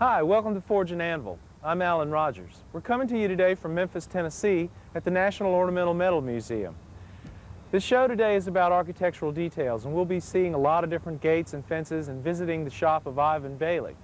Hi, welcome to Forge and Anvil. I'm Alan Rogers. We're coming to you today from Memphis, Tennessee at the National Ornamental Metal Museum. This show today is about architectural details, and we'll be seeing a lot of different gates and fences and visiting the shop of Ivan Bailey.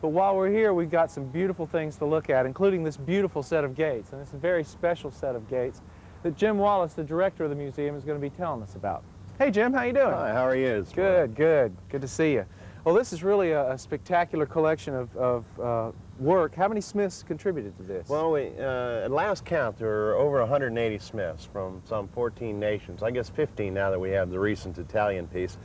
But while we're here, we've got some beautiful things to look at, including this beautiful set of gates, and it's a very special set of gates that Jim Wallace, the director of the museum, is going to be telling us about. Hey Jim, how you doing? Hi, how are you? Good, good. Good to see you. Well, this is really a spectacular collection of work. How many smiths contributed to this? Well, at last count, there were over 180 smiths from some 14 nations. I guess 15 now that we have the recent Italian piece.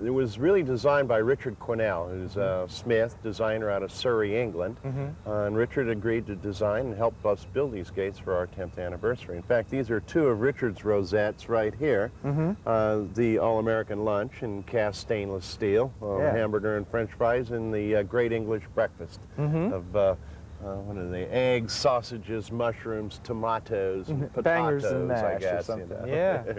It was really designed by Richard Quinnell, who's a smith, designer out of Surrey, England. And Richard agreed to design and help us build these gates for our 10th anniversary. In fact, these are two of Richard's rosettes right here. The All-American Lunch in cast stainless steel, hamburger and French fries, and the Great English Breakfast of what are they? Eggs, sausages, mushrooms, tomatoes, and potatoes, bangers and mash, I guess. or something. You know? Yeah.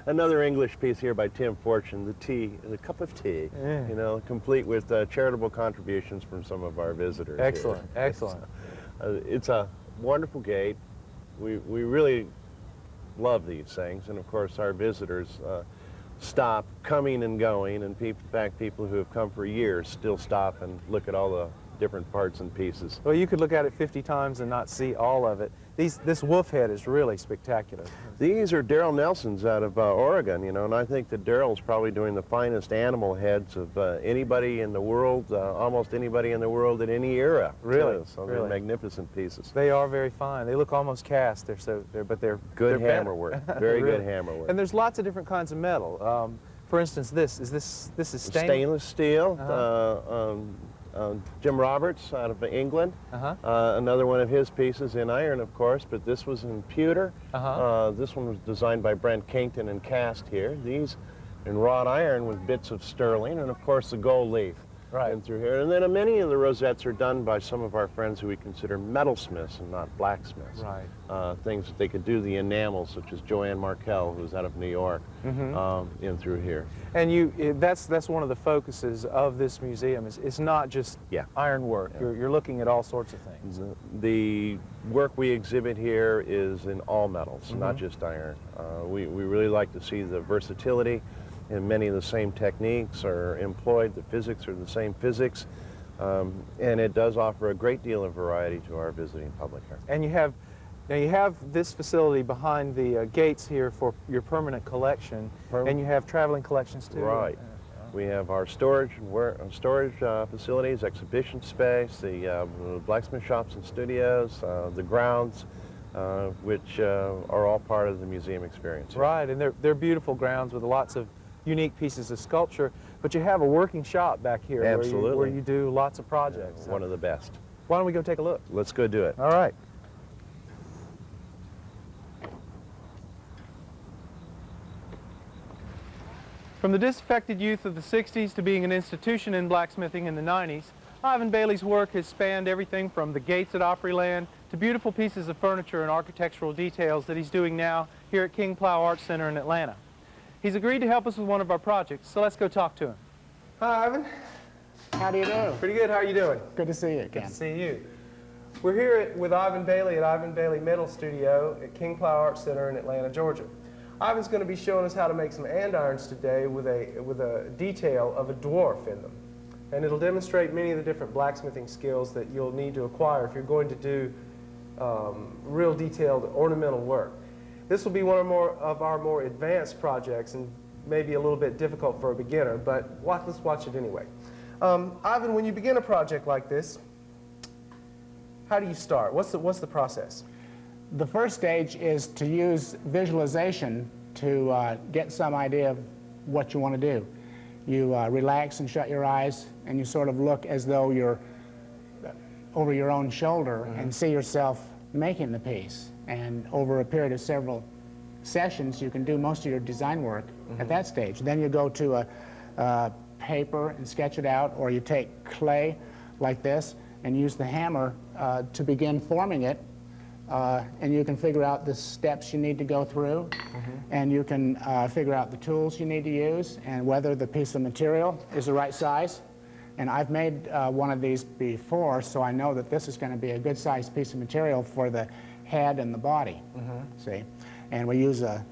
Another English piece here by Tim Fortune, the cup of tea. Yeah. You know, complete with charitable contributions from some of our visitors. Excellent, here. excellent. It's a wonderful gate. We really love these things, and of course our visitors stop coming and going, and in fact people who have come for years still stop and look at all the different parts and pieces. Well, you could look at it 50 times and not see all of it. This wolf head is really spectacular. These are Darrell Nelson's out of Oregon, you know, and I think that Darrell's probably doing the finest animal heads of anybody in the world, almost anybody in the world at any era. Really? So really. they're magnificent pieces. They are very fine. They look almost cast. But they're good they're hammer work. Very really. good hammer work. And there's lots of different kinds of metal. For instance, this is stainless steel. Jim Roberts out of England, another one of his pieces in iron, of course, but this was in pewter. This one was designed by Brent Kington and cast here. These in wrought iron with bits of sterling, and of course the gold leaf. Right. In through here. And then many of the rosettes are done by some of our friends who we consider metalsmiths and not blacksmiths. Right. Things that they could do the enamels, such as Joanne Markell, who's out of New York, in through here. And that's one of the focuses of this museum. It's not just iron work. You're looking at all sorts of things. The work we exhibit here is in all metals, not just iron. We really like to see the versatility, and many of the same techniques are employed. The physics are the same physics, and it does offer a great deal of variety to our visiting public here. And you have this facility behind the gates here for your permanent collection, and you have traveling collections too. Right. We have our storage facilities, exhibition space, the blacksmith shops and studios, the grounds, which are all part of the museum experience. Right, and they're beautiful grounds with lots of unique pieces of sculpture, but you have a working shop back here. Absolutely. Where you do lots of projects. One of the best. Why don't we go take a look? Let's go do it. All right. From the disaffected youth of the 60s to being an institution in blacksmithing in the 90s, Ivan Bailey's work has spanned everything from the gates at Opryland to beautiful pieces of furniture and architectural details that he's doing now here at King Plow Art Center in Atlanta. He's agreed to help us with one of our projects, so let's go talk to him. Hi, Ivan. How do you do? Pretty good. How are you doing? Good to see you again. Good to see you. We're here with Ivan Bailey at Ivan Bailey Metal Studio at King Plow Art Center in Atlanta, Georgia. Ivan's going to be showing us how to make some andirons today with a detail of a dwarf in them. And it'll demonstrate many of the different blacksmithing skills that you'll need to acquire if you're going to do real detailed ornamental work. This will be one of our more advanced projects and maybe a little bit difficult for a beginner, but let's watch it anyway. Ivan, when you begin a project like this, how do you start? What's the process? The first stage is to use visualization to get some idea of what you want to do. You relax and shut your eyes, and you sort of look as though you're over your own shoulder and see yourself making the piece. And over a period of several sessions, you can do most of your design work at that stage. Then you go to a paper and sketch it out, or you take clay like this and use the hammer to begin forming it. And you can figure out the steps you need to go through, and you can figure out the tools you need to use and whether the piece of material is the right size. And I've made one of these before, so I know that this is going to be a good-sized piece of material for the head and the body, see? And we use a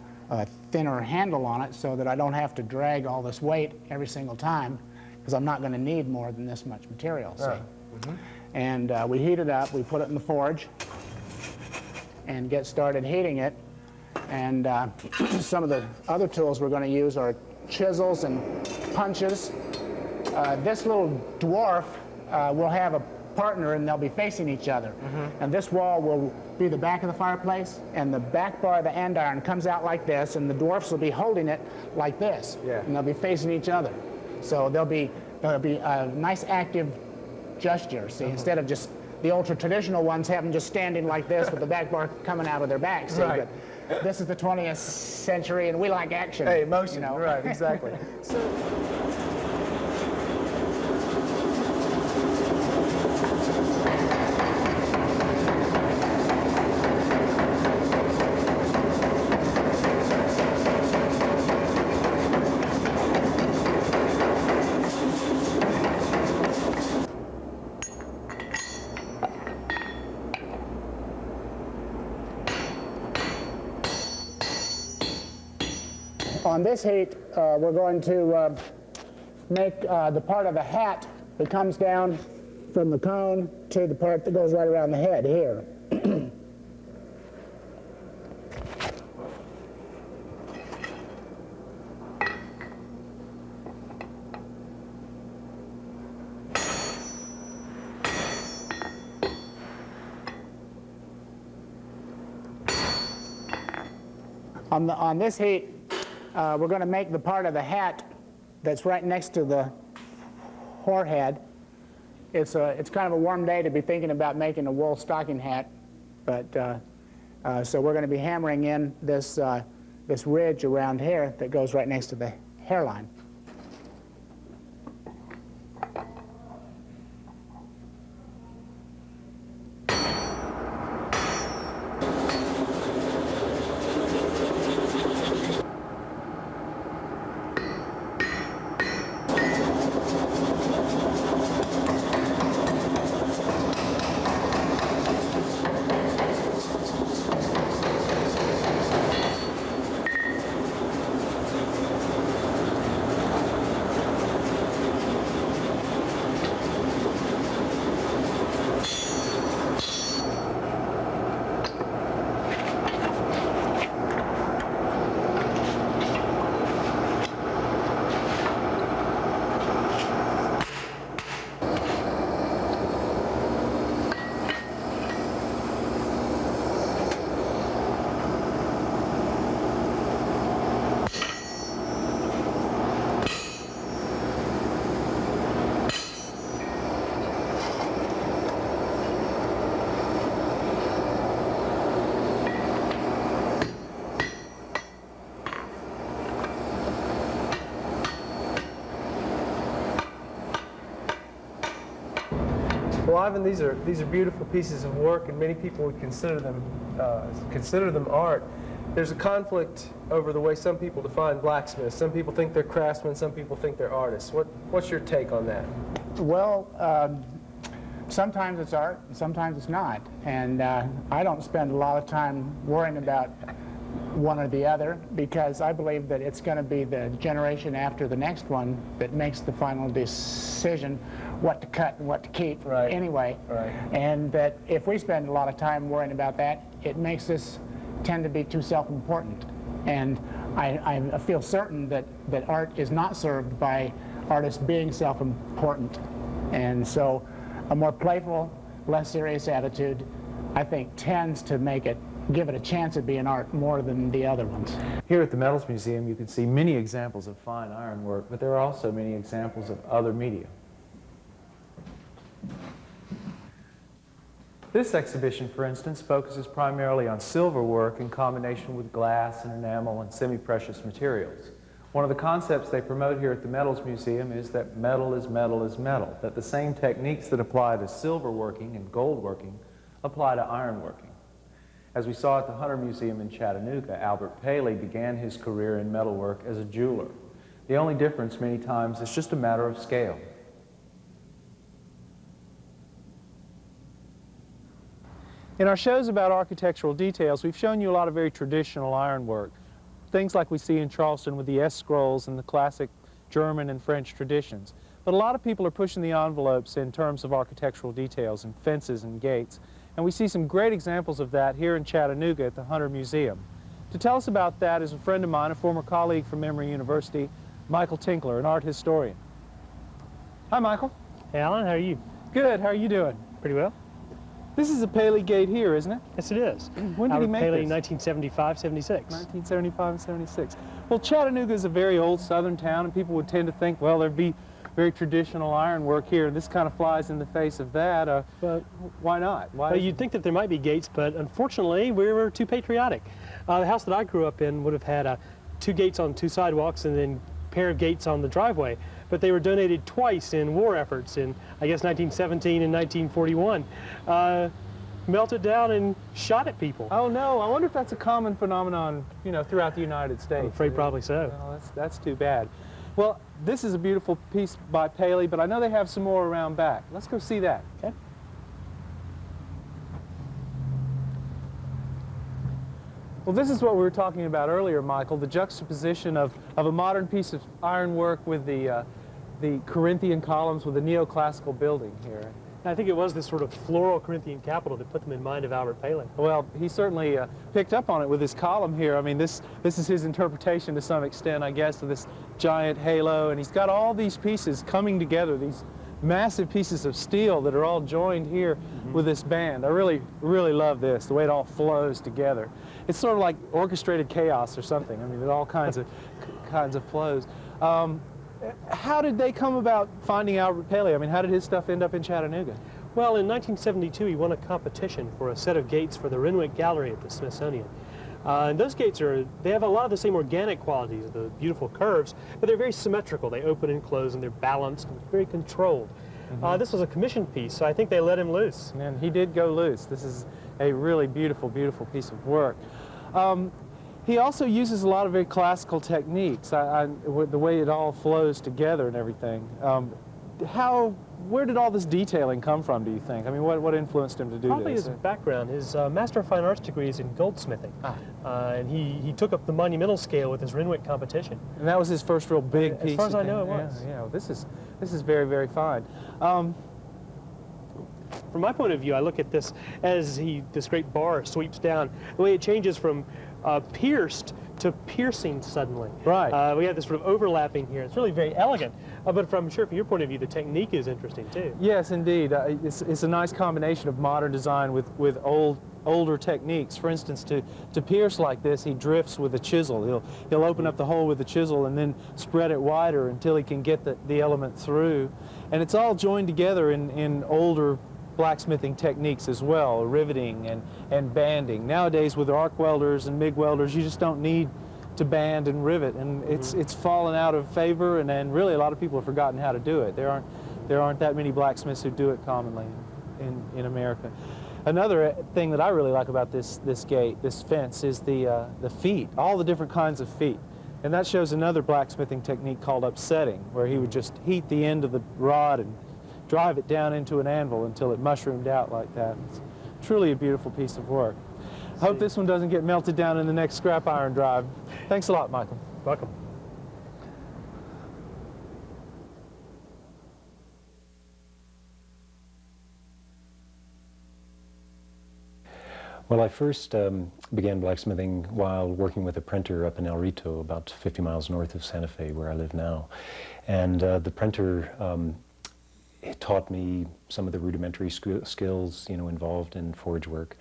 thinner handle on it so that I don't have to drag all this weight every single time, because I'm not going to need more than this much material, see? And we heat it up, we put it in the forge, and get started heating it. And some of the other tools we're going to use are chisels and punches. This little dwarf will have a partner, and they'll be facing each other. And this wall will be the back of the fireplace, and the back bar of the andiron comes out like this, and the dwarfs will be holding it like this. And they'll be facing each other. So there'll be a nice active gesture, see, instead of just the ultra-traditional ones have them just standing like this with the back bar coming out of their back, see? But this is the 20th century, and we like action. Hey, motion, you know? right, exactly. On this heat, we're going to make the part of the hat that comes down from the cone to the part that goes right around the head here. On this heat, we're going to make the part of the hat that's right next to the forehead. It's kind of a warm day to be thinking about making a wool stocking hat, but so we're going to be hammering in this ridge around here that goes right next to the hairline. Well, Ivan, these are beautiful pieces of work, and many people would consider them art. There's a conflict over the way some people define blacksmiths. Some people think they're craftsmen. Some people think they're artists. What's your take on that? Well, sometimes it's art, and sometimes it's not. And I don't spend a lot of time worrying about one or the other, because I believe that it's going to be the generation after the next one that makes the final decision what to cut and what to keep anyway. And that if we spend a lot of time worrying about that, it makes us tend to be too self-important. And I feel certain that art is not served by artists being self-important. And so a more playful, less serious attitude, I think, tends to give it a chance of being art more than the other ones. Here at the Metals Museum, you can see many examples of fine ironwork, but there are also many examples of other media. This exhibition, for instance, focuses primarily on silver work in combination with glass and enamel and semi-precious materials. One of the concepts they promote here at the Metals Museum is that metal is metal is metal, that the same techniques that apply to silver working and gold working apply to iron working. As we saw at the Hunter Museum in Chattanooga, Albert Paley began his career in metalwork as a jeweler. The only difference many times is just a matter of scale. In our shows about architectural details, we've shown you a lot of very traditional ironwork. Things like we see in Charleston with the S-scrolls and the classic German and French traditions. But a lot of people are pushing the envelopes in terms of architectural details and fences and gates. And we see some great examples of that here in Chattanooga at the Hunter Museum. To tell us about that is a friend of mine, a former colleague from Emory University, Michael Tinkler, an art historian. Hi, Michael. Hey, Alan, how are you? Good. How are you doing? Pretty well. This is a Paley gate here, isn't it? Yes, it is. When did he make Paley, this? 1975, 76. 1975 and 76. Well, Chattanooga is a very old southern town, and people would tend to think, well, there'd be very traditional ironwork here, and this kind of flies in the face of that. But why not? Why Well, you'd think that there might be gates, but unfortunately, we were too patriotic. The house that I grew up in would have had 2 gates on 2 sidewalks and then a pair of gates on the driveway. But they were donated twice in war efforts in, I guess, 1917 and 1941. Melted down and shot at people. Oh no, I wonder if that's a common phenomenon, you know, throughout the United States. I'm afraid probably so. Well, that's too bad. Well, this is a beautiful piece by Paley, but I know they have some more around back. Let's go see that. Okay. Well, this is what we were talking about earlier, Michael, the juxtaposition of a modern piece of ironwork with the Corinthian columns with the neoclassical building here. I think it was this sort of floral Corinthian capital that put them in mind of Albert Paley. Well, he certainly picked up on it with his column here. I mean, this is his interpretation to some extent, I guess, of this giant halo. And he's got all these pieces coming together, these massive pieces of steel that are all joined here with this band. I really, really love this, the way it all flows together. It's sort of like orchestrated chaos or something. I mean, it all kinds of flows. How did they come about finding Albert Paley? I mean, how did his stuff end up in Chattanooga? Well, in 1972, he won a competition for a set of gates for the Renwick Gallery at the Smithsonian. And those gates they have a lot of the same organic qualities, the beautiful curves, but they're very symmetrical. They open and close, and they're balanced, and very controlled. This was a commission piece, so I think they let him loose. And he did go loose. This is a really beautiful, beautiful piece of work. He also uses a lot of very classical techniques, the way it all flows together and everything. Where did all this detailing come from, do you think? I mean, what influenced him to do Probably this? his background. His Master of Fine Arts degree is in goldsmithing. And he took up the monumental scale with his Renwick competition. And that was his first real big piece? As far as I know, it was. Yeah, well, this is very, very fine. From my point of view, I look at this as this great bar sweeps down. The way it changes from pierced to piercing suddenly. Right. We have this sort of overlapping here. It's really very elegant. But from your point of view, the technique is interesting too. Yes, indeed. It's a nice combination of modern design with older techniques. For instance, to pierce like this, he drifts with a chisel. He'll open up the hole with a chisel and then spread it wider until he can get the element through. And it's all joined together in older blacksmithing techniques as well, riveting and banding. Nowadays with arc welders and MIG welders, you just don't need to band and rivet, and it's fallen out of favor, and really a lot of people have forgotten how to do it. There aren't that many blacksmiths who do it commonly in America. Another thing that I really like about this fence is the feet, all the different kinds of feet. And that shows another blacksmithing technique called upsetting, where he would just heat the end of the rod and drive it down into an anvil until it mushroomed out like that. It's truly a beautiful piece of work. I hope this one doesn't get melted down in the next scrap iron drive. Thanks a lot, Michael. Welcome. Well, I first began blacksmithing while working with a printer up in El Rito, about 50 miles north of Santa Fe, where I live now. And the printer it taught me some of the rudimentary skills, involved in forge work.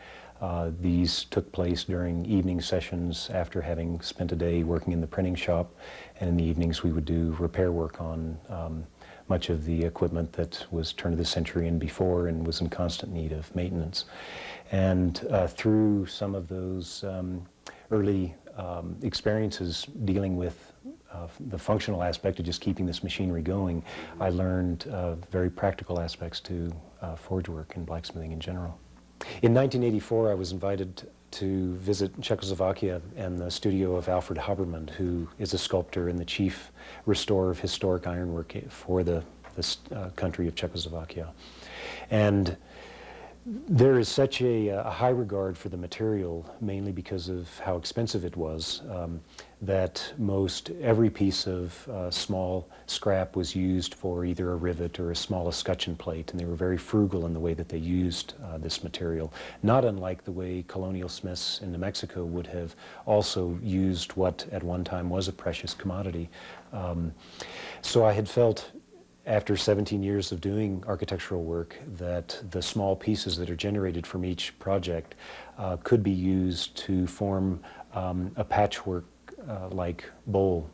These took place during evening sessions after having spent a day working in the printing shop, and in the evenings we would do repair work on much of the equipment that was turn of the century and before and was in constant need of maintenance. And through some of those early experiences dealing with the functional aspect of just keeping this machinery going, I learned very practical aspects to forge work and blacksmithing in general. In 1984, I was invited to visit Czechoslovakia and the studio of Alfred Habermann, who is a sculptor and the chief restorer of historic ironwork for the country of Czechoslovakia. And There is such a high regard for the material, mainly because of how expensive it was, that most every piece of small scrap was used for either a rivet or a small escutcheon plate, and they were very frugal in the way that they used this material, not unlike the way colonial smiths in New Mexico would have also used what at one time was a precious commodity. So I had felt, after 17 years of doing architectural work, that the small pieces that are generated from each project could be used to form a patchwork like bowl.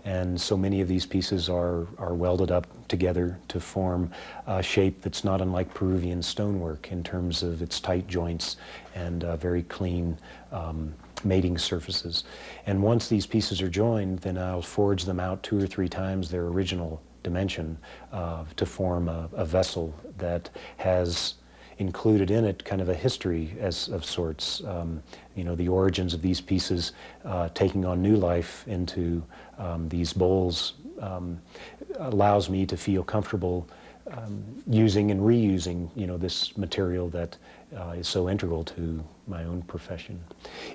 And so many of these pieces are welded up together to form a shape that's not unlike Peruvian stonework in terms of its tight joints and very clean mating surfaces. And once these pieces are joined, then I'll forge them out 2 or 3 times their original dimension to form a vessel that has included in it kind of a history of sorts. You know, the origins of these pieces taking on new life into these bowls allows me to feel comfortable using and reusing, you know, this material that is so integral to my own profession.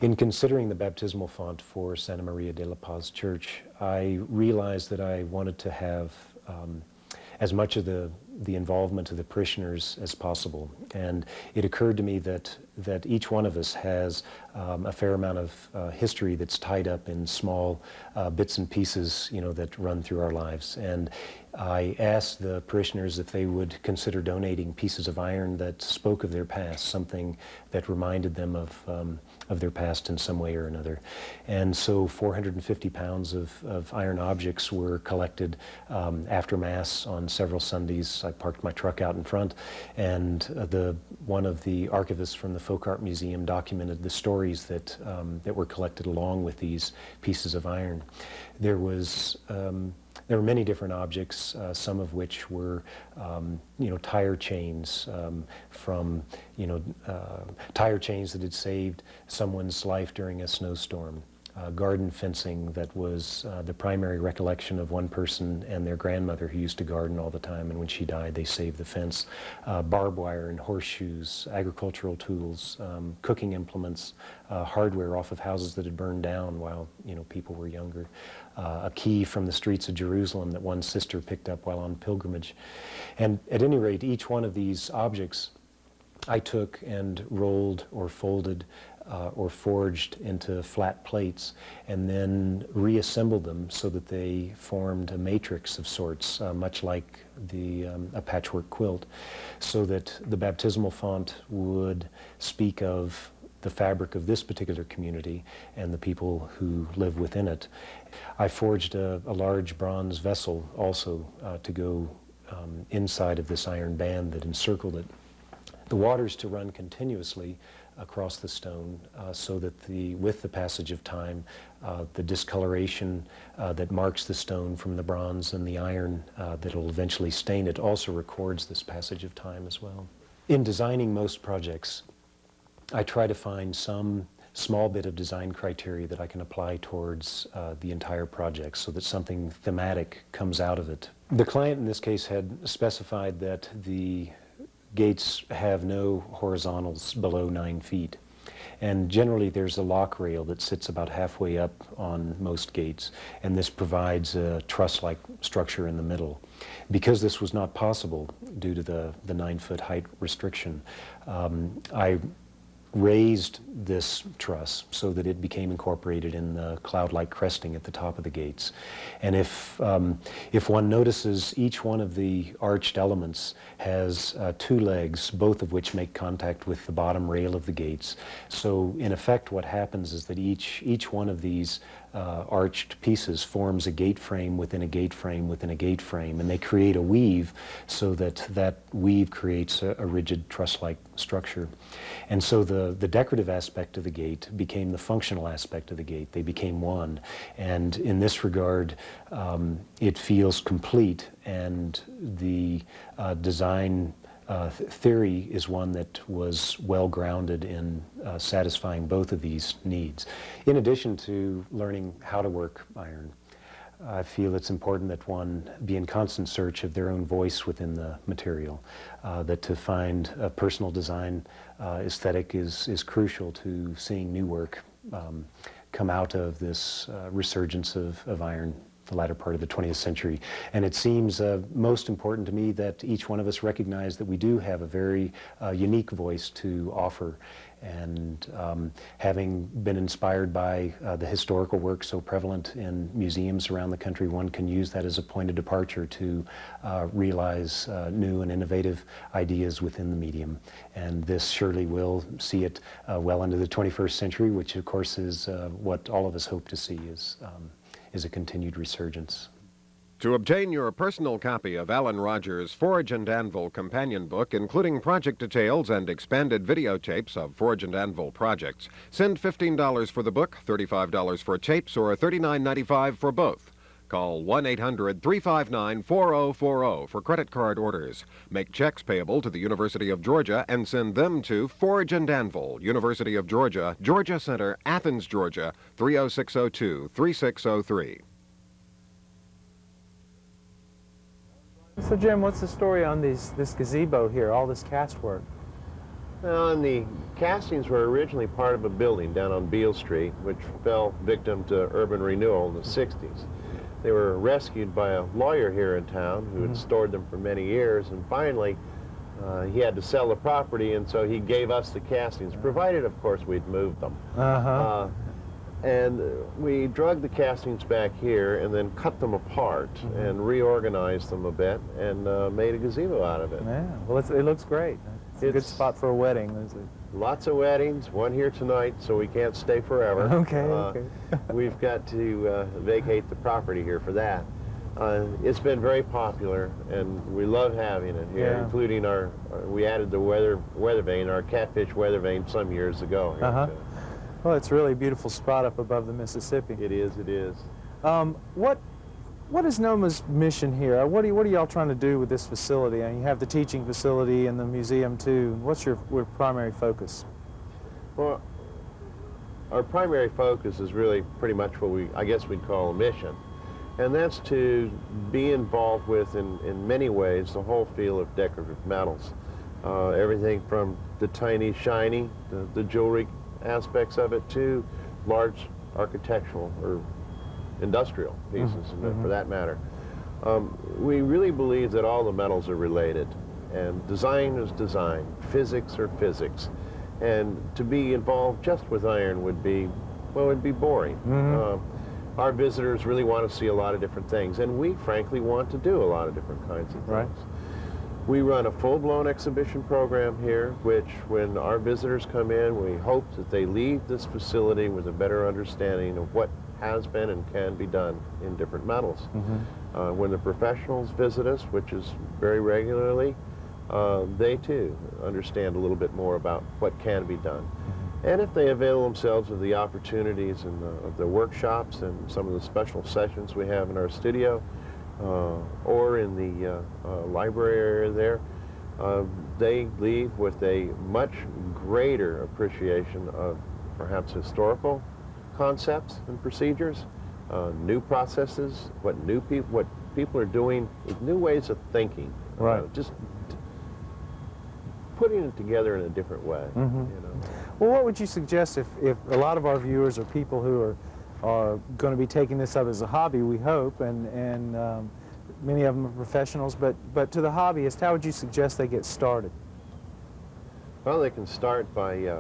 In considering the baptismal font for Santa Maria de la Paz Church, I realized that I wanted to have as much of the involvement of the parishioners as possible. And it occurred to me that each one of us has a fair amount of history that's tied up in small bits and pieces, you know, that run through our lives. And I asked the parishioners if they would consider donating pieces of iron that spoke of their past, something that reminded them of their past in some way or another. And so 450 pounds of iron objects were collected after Mass on several Sundays. I parked my truck out in front, and one of the archivists from the Folk Art Museum documented the stories that were collected along with these pieces of iron. There were many different objects, some of which were, you know, tire chains from, you know, tire chains that had saved someone's life during a snowstorm. Garden fencing that was the primary recollection of one person and their grandmother who used to garden all the time, and when she died they saved the fence. Barbed wire and horseshoes, agricultural tools, cooking implements, hardware off of houses that had burned down while, you know, people were younger. A key from the streets of Jerusalem that one sister picked up while on pilgrimage. And at any rate, each one of these objects I took and rolled or folded or forged into flat plates, and then reassembled them so that they formed a matrix of sorts, much like a patchwork quilt, so that the baptismal font would speak of the fabric of this particular community and the people who live within it. I forged a large bronze vessel also to go inside of this iron band that encircled it. The water's to run continuously across the stone so that with the passage of time, the discoloration that marks the stone from the bronze and the iron that will eventually stain it also records this passage of time as well. In designing most projects, I try to find some small bit of design criteria that I can apply towards the entire project so that something thematic comes out of it. The client in this case had specified that the gates have no horizontals below 9 feet. And generally there's a lock rail that sits about halfway up on most gates, and this provides a truss-like structure in the middle. Because this was not possible due to the 9-foot height restriction, I raised this truss so that it became incorporated in the cloud-like cresting at the top of the gates. And if one notices, each one of the arched elements has 2 legs, both of which make contact with the bottom rail of the gates. So in effect what happens is that each one of these arched pieces forms a gate frame within a gate frame within a gate frame, and they create a weave so that weave creates a rigid truss-like structure. And so the decorative aspect of the gate became the functional aspect of the gate. They became one, and in this regard it feels complete, and the design theory is one that was well grounded in satisfying both of these needs. In addition to learning how to work iron, I feel it's important that one be in constant search of their own voice within the material, that to find a personal design aesthetic is crucial to seeing new work come out of this resurgence of iron, the latter part of the 20th century. And it seems most important to me that each one of us recognize that we do have a very unique voice to offer. And having been inspired by the historical work so prevalent in museums around the country, one can use that as a point of departure to realize new and innovative ideas within the medium. And this surely will see it well into the 21st century, which of course is what all of us hope to see is a continued resurgence. To obtain your personal copy of Alan Rogers' Forge and Anvil companion book, including project details and expanded videotapes of Forge and Anvil projects, send $15 for the book, $35 for tapes, or $39.95 for both. Call 1-800-359-4040 for credit card orders. Make checks payable to the University of Georgia and send them to Forge and Anvil, University of Georgia, Georgia Center, Athens, Georgia, 30602, 3603. So Jim, what's the story on this gazebo here, all this castwork? Well, and the castings were originally part of a building down on Beale Street, which fell victim to urban renewal in the 60s. They were rescued by a lawyer here in town who had stored them for many years, and finally he had to sell the property, and so he gave us the castings, provided, of course, we'd moved them. And we drug the castings back here and then cut them apart and reorganized them a bit and made a gazebo out of it. Yeah, well, it looks great. It's a good spot for a wedding. Lots of weddings, one here tonight, so we can't stay forever. Okay. We've got to vacate the property here for that. It's been very popular, and we love having it here, including we added the weather vane, our catfish weather vane, some years ago. Here Well, it's really a beautiful spot up above the Mississippi. It is, it is. What is NOMA's mission here? What are y'all trying to do with this facility? And you have the teaching facility and the museum too. What's your primary focus? Well, our primary focus is really pretty much what I guess we'd call a mission. And that's to be involved with, in many ways, the whole field of decorative metals. Everything from the tiny, shiny, the jewelry aspects of it, to large architectural or industrial pieces, for that matter. We really believe that all the metals are related, and design is design, physics are physics, and to be involved just with iron would be, well, it'd be boring. Our visitors really want to see a lot of different things, and we frankly want to do a lot of different kinds of things. Right. We run a full-blown exhibition program here, which when our visitors come in, we hope that they leave this facility with a better understanding of what has been and can be done in different metals. When the professionals visit us, which is very regularly, they too understand a little bit more about what can be done. And if they avail themselves of the opportunities of the workshops and some of the special sessions we have in our studio, or in the library area there, they leave with a much greater appreciation of perhaps historical concepts and procedures, new processes, what people are doing, with new ways of thinking. Just putting it together in a different way. You know? Well, what would you suggest if a lot of our viewers are people who are going to be taking this up as a hobby, we hope, and many of them are professionals, but to the hobbyist, how would you suggest they get started? Well, they can start by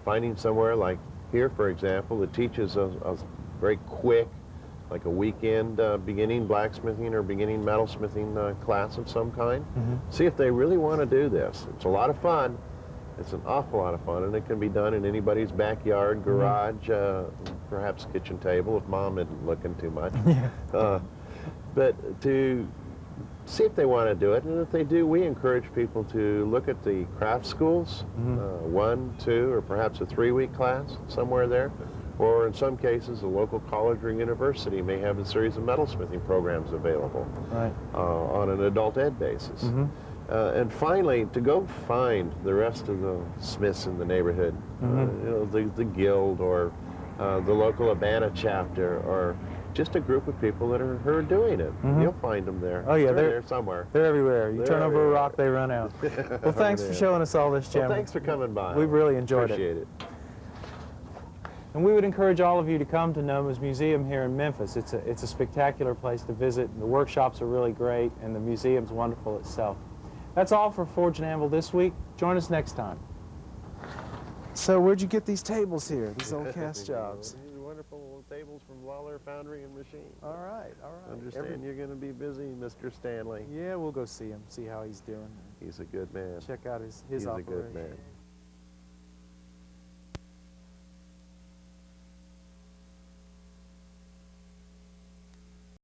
finding somewhere like here, for example, that teaches a very quick, like a weekend beginning blacksmithing or beginning metalsmithing class of some kind. See if they really want to do this. It's a lot of fun. It's an awful lot of fun, and it can be done in anybody's backyard, garage, perhaps kitchen table if mom isn't looking too much. But to see if they want to do it, and if they do, we encourage people to look at the craft schools, 1, 2, or perhaps a 3-week class somewhere there, or in some cases a local college or university may have a series of metalsmithing programs available on an adult ed basis. And finally, to go find the rest of the smiths in the neighborhood, you know, the guild or the local Abana chapter, or just a group of people that are doing it. You'll find them there. Oh yeah, they're there somewhere. They're everywhere. You They're turn over a everywhere. rock, they run out. Well, thanks for showing us all this, Jim. Well, thanks for coming by. We've really enjoyed Appreciate it. And we would encourage all of you to come to NOMA's museum here in Memphis. It's a spectacular place to visit. The workshops are really great, and the museum's wonderful itself. That's all for Forge and Anvil this week. Join us next time. So where'd you get these tables here, these old cast jobs? These are wonderful little tables from Waller Foundry and Machine. All right, all right. Understand you're going to be busy, Mr. Stanley. Yeah, we'll go see him, see how he's doing. He's a good man. Check out his He's operation. a good man.